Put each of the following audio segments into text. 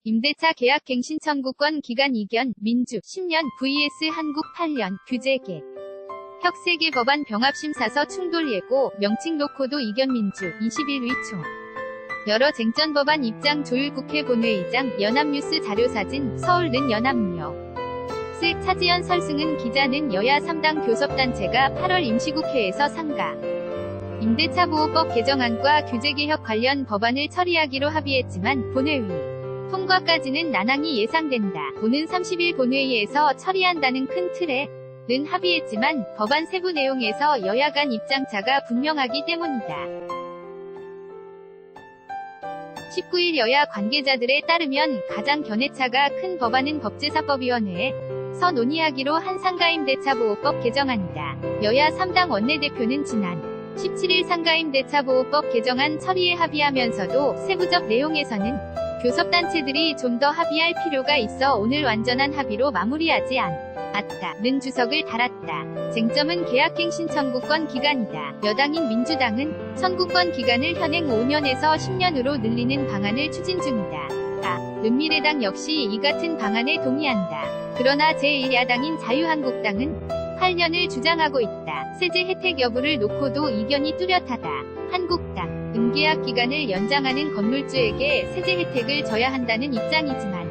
임대차 계약갱신 청구권 기간 이견, 민주 10년 vs 한국 8년, 규제개. 혁세계 법안 병합심사서 충돌 예고, 명칭 놓고도 이견 민주 21위 초. 여러 쟁점 법안 입장 조율 국회 본회의장, 연합뉴스 자료사진, 서울는 연합역. 차지연 설승은 기자는 여야 3당 교섭단체가 8월 임시국회에서 상가. 임대차 보호법 개정안과 규제개혁 관련 법안을 처리하기로 합의했지만 본회의 통과까지는 난항이 예상된다. 오는 30일 본회의에서 처리한다는 큰 틀에는 합의했지만 법안 세부 내용에서 여야 간 입장차가 분명하기 때문이다. 19일 여야 관계자들에 따르면 가장 견해차가 큰 법안은 법제사법위원회에서 논의하기로 한 상가임대차 보호법 개정안이다. 여야 3당 원내대표는 지난 17일 상가임대차 보호법 개정안 처리에 합의하면서도 세부적 내용에서는 교섭단체들이 좀 더 합의할 필요가 있어 오늘 완전한 합의로 마무리하지 않았다는 주석을 달았다. 쟁점은 계약갱신 청구권 기간이다. 여당인 민주당은 청구권 기간을 현행 5년에서 10년으로 늘리는 방안을 추진 중이다. 미래당 역시 이 같은 방안에 동의한다. 그러나 제1야당인 자유한국당은 8년을 주장하고 있다. 세제 혜택 여부를 놓고도 이견이 뚜렷하다. 한국당 계약 기간을 연장하는 건물주에게 세제 혜택을 줘야 한다는 입장이지만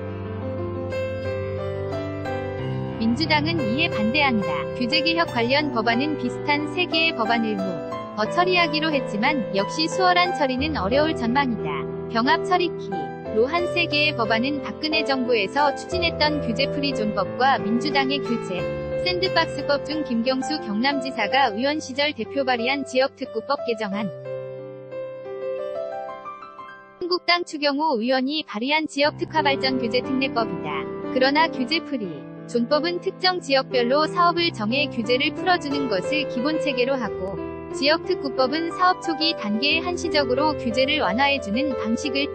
민주당은 이에 반대한다. 규제개혁 관련 법안은 비슷한 3개의 법안을 처리하기로 했지만 역시 수월한 처리는 어려울 전망이다. 병합 처리키로 한 3개의 법안은 박근혜 정부에서 추진했던 규제 프리존법과 민주당의 규제 샌드박스법 중 김경수 경남지사가 의원 시절 대표 발의한 지역특구법 개정안, 한국당 추경호 의원이 발의한 지역특화발전 규제 특례법이다. 그러나 규제 프리 존법은 특정 지역별로 사업을 정해 규제를 풀어주는 것을 기본체계로 하고, 지역특구법은 사업 초기 단계에 한시적으로 규제를 완화해주는 방식을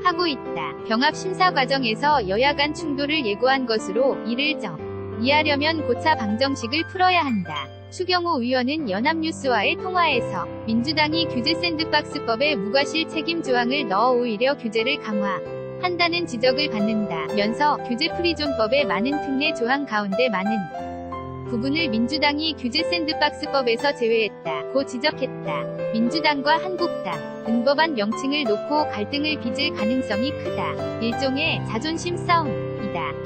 택하고 있다. 병합심사 과정에서 여야 간 충돌을 예고한 것으로 이를 정리하려면 고차 방정식을 풀어야 한다. 추경호 의원은 연합뉴스와의 통화에서 민주당이 규제 샌드박스법에 무과실 책임 조항을 넣어 오히려 규제를 강화한다는 지적을 받는다면서 규제 프리존법의 많은 특례 조항 가운데 많은 부분을 민주당이 규제 샌드박스법에서 제외했다고 지적했다. 민주당과 한국당 법안 명칭을 놓고 갈등을 빚을 가능성이 크다. 일종의 자존심 싸움이다.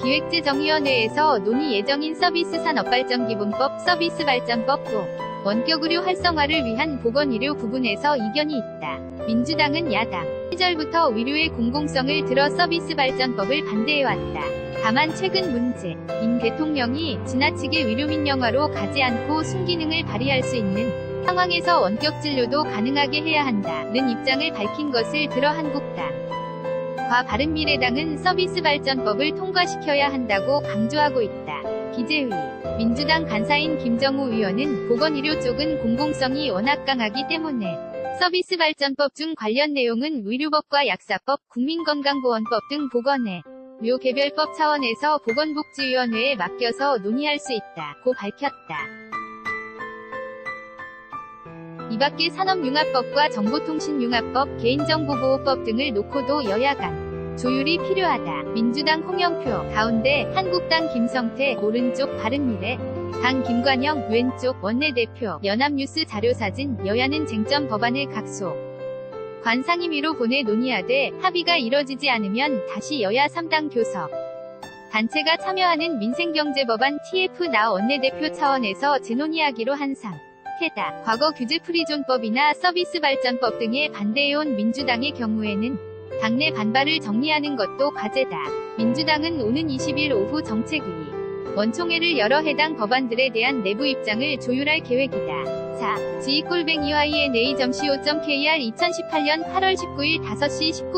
기획재정위원회에서 논의 예정인 서비스산업발전기본법, 서비스발전법도 원격 의료 활성화를 위한 보건의료 부분에서 이견이 있다. 민주당은 야당 시절부터 의료의 공공성을 들어 서비스발전법을 반대해왔다. 다만 최근 문재인 대통령이 지나치게 의료민영화로 가지 않고 순기능을 발휘할 수 있는 상황에서 원격 진료도 가능하게 해야 한다는 입장을 밝힌 것을 들어 한국당과 바른미래당은 서비스발전법을 통과시켜야 한다고 강조하고 있다. 기재위 민주당 간사인 김정우 의원은 보건의료 쪽은 공공성이 워낙 강하기 때문에 서비스발전법 중 관련 내용은 의료법과 약사법, 국민건강보험법 등 보건의 묘개별법 차원에서 보건복지위원회에 맡겨서 논의할 수 있다고 밝혔다. 이밖에 산업융합법과 정보통신융합법, 개인정보보호법 등을 놓고도 여야 간 조율이 필요하다. 민주당 홍영표 가운데, 한국당 김성태 오른쪽, 바른미래 당 김관영 왼쪽 원내대표, 연합뉴스 자료사진. 여야는 쟁점 법안을 각소 관 상임위로 보내 논의하되 합의가 이뤄지지 않으면 다시 여야 3당 교섭 단체가 참여하는 민생경제법안 TF-나 원내대표 차원에서 재논의하기로 한 상태다. 과거 규제 프리존법이나 서비스발전법 등에 반대해온 민주당의 경우에는 당내 반발을 정리하는 것도 과제다. 민주당은 오는 20일 오후 정책위 원총회를 열어 해당 법안들에 대한 내부 입장을 조율할 계획이다. 지익골뱅이yna.co.kr 2018년 8월 19일 5시 19분